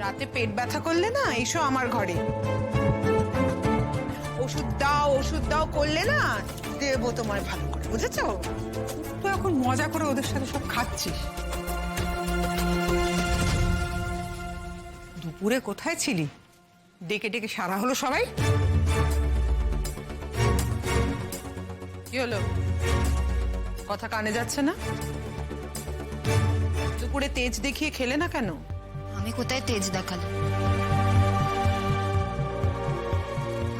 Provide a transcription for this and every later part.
রাতে পেট ব্যথা করলে না এসো আমার ঘরে, ওষুধ দাও করলে না দেবো তোমার ভালো করে, বুঝেছো? তো এখন মজা করে ওদের সাথে সব খাচ্ছিস। দুপুরে কোথায় ছিলি? ডেকে ডেকে সারা হলো সবাই। কি হলো, কথা কানে যাচ্ছে না? দুপুরে তেজ দেখিয়ে খেলে না কেন? আমি কোথায় তেজ দেখালাম?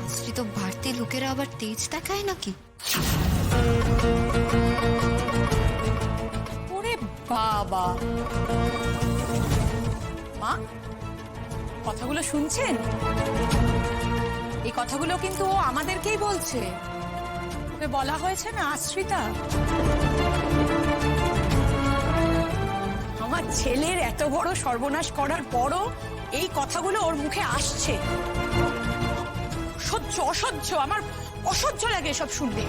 আশ্রিত ভারতী লোকেরা আবার তেজ দেখায় নাকি? ওরে বাবা, মা কথাগুলো শুনছেন? এই কথাগুলো কিন্তু ও আমাদেরকেই বলছে। ওকে বলা হয়েছে না আশ্রিতা, আমার ছেলের এত বড় সর্বনাশ করার পরও এই কথাগুলো ওর মুখে আসছে। অসহ্য, আমার অসহ্য লাগে এসব শুনতে।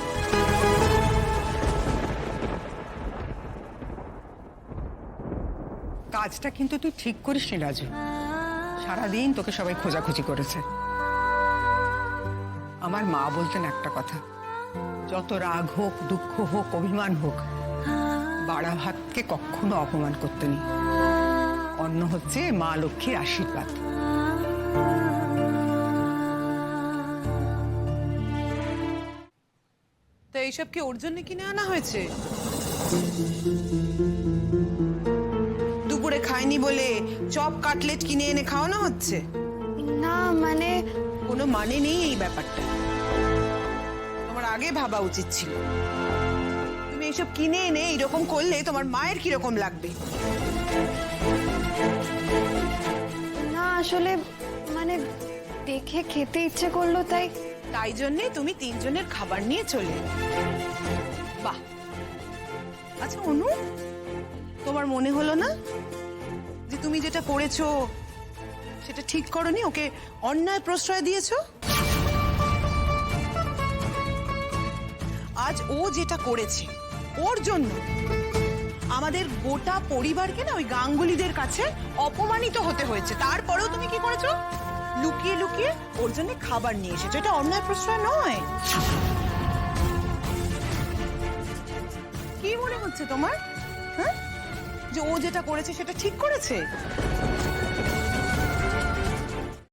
কাজটা কিন্তু তুই ঠিক করিস নি রাজু। সারাদিন তোকে সবাই খোঁজাখুঁজি করেছে। আমার মা বলতেন একটা কথা, যত রাগ হোক, দুঃখ হোক, অভিমান হোক, বাড়া ভাতকে কখনো অপমান করতে নেই। অন্ন হচ্ছে মা লক্ষ্মীর আশীর্বাদ। তো এইসব কি ওর জন্য কিনে আনা হয়েছে? দুপুরে খায়নি বলে চপ কাটলেট কিনে এনে খাওয়ানো হচ্ছে? না মানে কোনো মানে নেই এই ব্যাপারটা। তোমার আগে ভাবা উচিত ছিল। তুমি এইসব কিনে এনে এরকম করলে তোমার মায়ের কিরকম লাগবে? না আসলে মানে দেখে খেতে ইচ্ছে করলো তাই। তাই জন্যে তুমি তিনজনের খাবার নিয়ে চলে এলে। বাহ। আচ্ছা অনু, তোমার মনে হলো না যে তুমি যেটা করেছো সেটা ঠিক করনি, ওকে অন্যায় প্রশ্রয় দিয়েছো? আজ ও যেটা করেছে ওর জন্য আমাদের গোটা পরিবারকে না ওই গাঙ্গুলিদের কাছে অপমানিত হতে হয়েছে। তারপরেও তুমি কি করেছো? লুকিয়ে লুকিয়ে ওর জন্য খাবার নিয়ে এসেছো। এটা অন্যায় প্রশ্রয় নয়? কি মনে হচ্ছে তোমার, হ্যাঁ, যে ও যেটা করেছে সেটা ঠিক করেছে?